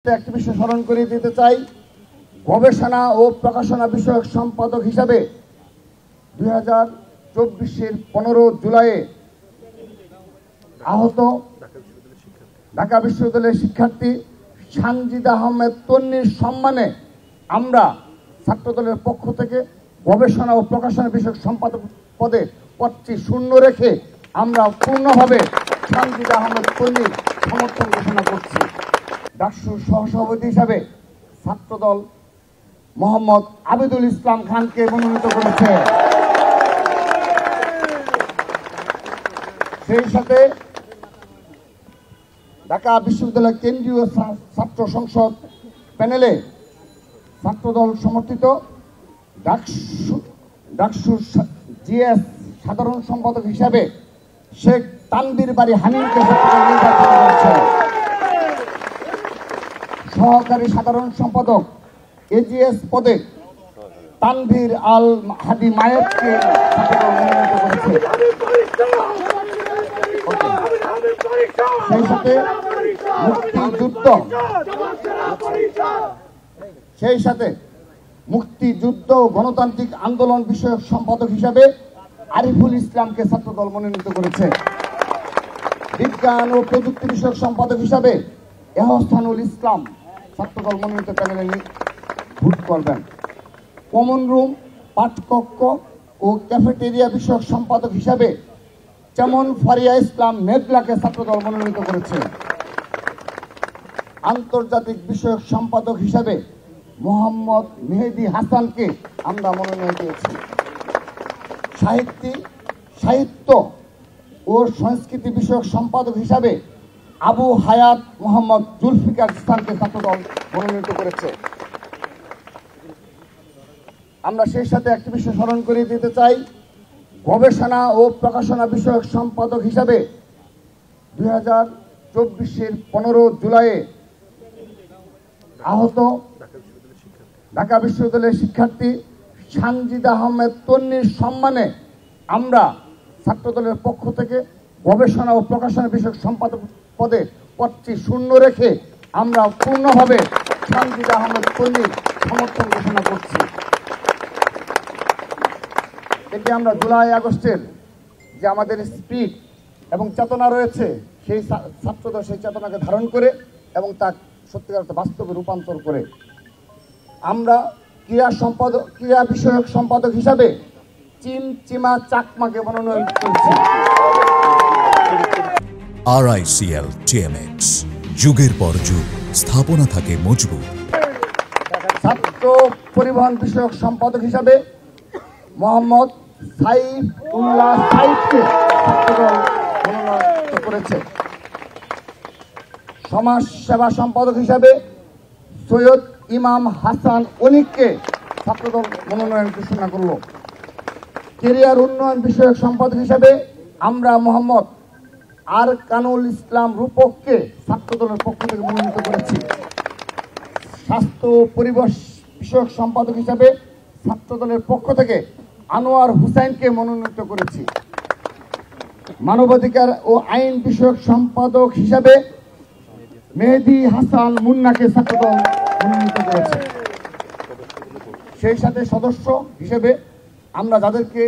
একটি বিষয় স্মরণ করে দিতে চাই, গবেষণা ও প্রকাশনা বিষয়ক সম্পাদক হিসাবে 2024-এর 15 জুলাই আহত ঢাকা বিশ্ববিদ্যালয়ের শিক্ষার্থী সানজিদ আহমেদ তন্নির সম্মানে আমরা ছাত্রদলের পক্ষ থেকে গবেষণা ও প্রকাশনা বিষয়ক সম্পাদক পদে পদটি শূন্য রেখে আমরা পূর্ণভাবে সানজিদ আহমেদ তন্নির সমর্থন ঘোষণা করছি। ডাকসুর সহসভাপতি হিসাবে ছাত্রদল মোহাম্মদ আবিদুল ইসলাম খানকে মনোনীত করেছে। সেই সাথে ঢাকা বিশ্ববিদ্যালয় কেন্দ্রীয় ছাত্র সংসদ প্যানেলে ছাত্রদল সমর্থিত ডাকসুর জিএস সাধারণ সম্পাদক হিসাবে শেখ তানভীর বাড়ি হানিফকে নির্বাচিত করেছে। সহকারী সাধারণ সম্পাদক এজিএস পদে তানভীর আল হাদি মায়েতকে মনোনীত করেছে। সেই সাথে মুক্তিযুদ্ধ গণতান্ত্রিক আন্দোলন বিষয়ক সম্পাদক হিসাবে আরিফুল ইসলামকে ছাত্রদল মনোনীত করেছে। বিজ্ঞান ও প্রযুক্তি বিষয়ক সম্পাদক হিসাবে এহসানুল ইসলাম ছাত্রদল মনোনীত প্যানেলে ভোট করবেন। কমন রুম, পাঠকক্ষ ও ক্যাফেটেরিয়া বিষয়ক সম্পাদক হিসাবে যেমন ফারিয়া ইসলাম মেঘলাকে ছাত্রদল মনোনীত করেছে। আন্তর্জাতিক বিষয়ক সম্পাদক হিসাবে মোহাম্মদ মেহেদি হাসানকে আমরা মনোনয়ন দিয়েছি। সাহিত্য ও সংস্কৃতি বিষয়ক সম্পাদক হিসাবে আবু হায়াত মোহাম্মদ জুলফিকার ইসলামকে ছাত্রদল মনোনীত করেছে। আমরা সেই সাথে একটি বিষয় স্মরণ করে দিতে চাই, গবেষণা ও প্রকাশনা বিষয়ক সম্পাদক হিসাবে 2024-এর 15 জুলাই আহত ঢাকা বিশ্ববিদ্যালয়ের শিক্ষার্থী সানজিদ আহমেদ তন্নির সম্মানে আমরা ছাত্রদলের পক্ষ থেকে গবেষণা ও প্রকাশনা বিষয়ক সম্পাদক পদে পদটি শূন্য রেখে আমরা পূর্ণভাবে সানজিদ আহমেদ তন্নির সমর্থন ঘোষণা করছি। এটি আমরা জুলাই আগস্টের যে আমাদের স্পিরিট এবং চেতনা রয়েছে, সেই ছাত্রদল সেই চেতনাকে ধারণ করে এবং তা সত্যিকার অর্থে বাস্তবে রূপান্তর করে আমরা ক্রীড়া বিষয়ক সম্পাদক হিসাবে চিমা চাকমাকে মনোনয়ন করছি। RICL TMX, যুগের পর যুগ স্থাপনা থাকে মজবুত। ছাত্র পরিবহন বিষয়ক সম্পাদক হিসাবে মোহাম্মদ সাইফুল্লাহ সাইফকে ছাত্রদল মনোনয়ন করেছে। সমাজ সেবা সম্পাদক হিসাবে সৈয়দ ইমাম হাসান অনিককে ছাত্রদল মনোনয়ন ঘোষণা করল। ক্যারিয়ার উন্নয়ন বিষয়ক সম্পাদক হিসাবে আমরা মোহাম্মদ আরকানুল ইসলাম রূপককে ছাত্রদলের পক্ষ থেকে মনোনীত করেছি। স্বাস্থ্য ও পরিবেশ বিষয়ক সম্পাদক হিসাবে ছাত্রদলের পক্ষ থেকে আনোয়ার হুসাইনকে মনোনীত করেছি। মানবাধিকার ও আইন বিষয়ক সম্পাদক হিসাবে মেহেদি হাসান মুন্নাকে ছাত্রদল মনোনীত করেছে। সেই সাথে সদস্য হিসেবে আমরা যাদেরকে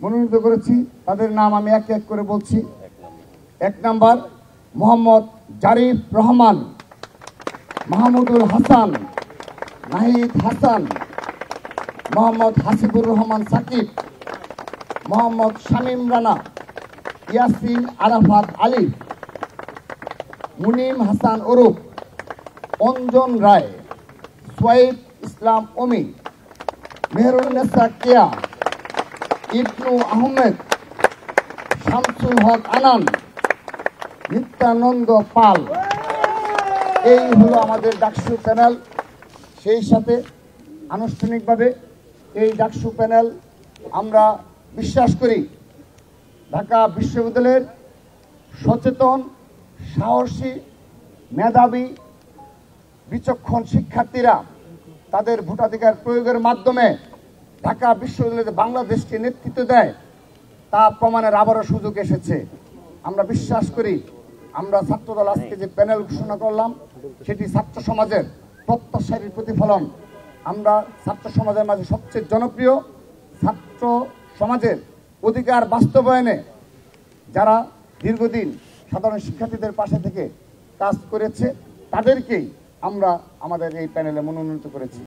মনোনীত করেছি তাদের নাম আমি এক এক করে বলছি। 1 নম্বর মোহাম্মদ জারিফ রহমান, মাহমুদুল হাসান, নাহিদ হাসান, মোহাম্মদ হাসিবুর রহমান সাকিব, মোহাম্মদ শামীম রানা, ইয়াসিন আরাফাত আলী, মুনিম হাসান ওরুফ, অঞ্জন রায়, সোয়াইব ইসলাম অমি, মেহরুন্নেসা কেয়া, ইবনু আহমেদ, শামসুল হক আনান, নিত্যানন্দ পাল। এই হলো আমাদের ডাকসু প্যানেল। সেই সাথে আনুষ্ঠানিকভাবে এই ডাকসু প্যানেল আমরা বিশ্বাস করি ঢাকা বিশ্ববিদ্যালয়ের সচেতন, সাহসী, মেধাবী, বিচক্ষণ শিক্ষার্থীরা তাদের ভোটাধিকার প্রয়োগের মাধ্যমে ঢাকা বিশ্ববিদ্যালয়ে বাংলাদেশকে নেতৃত্ব দেয়, তা প্রমাণের আবারও সুযোগ এসেছে। আমরা বিশ্বাস করি আমরা ছাত্রদল আজকে যে প্যানেল ঘোষণা করলাম সেটি ছাত্র সমাজের প্রত্যাশার প্রতিফলন। আমরা ছাত্র সমাজের মাঝে সবচেয়ে জনপ্রিয়, ছাত্র সমাজের অধিকার বাস্তবায়নে যারা দীর্ঘদিন সাধারণ শিক্ষার্থীদের পাশে থেকে কাজ করেছে তাদেরকেই আমরা আমাদের এই প্যানেলে মনোনীত করেছি।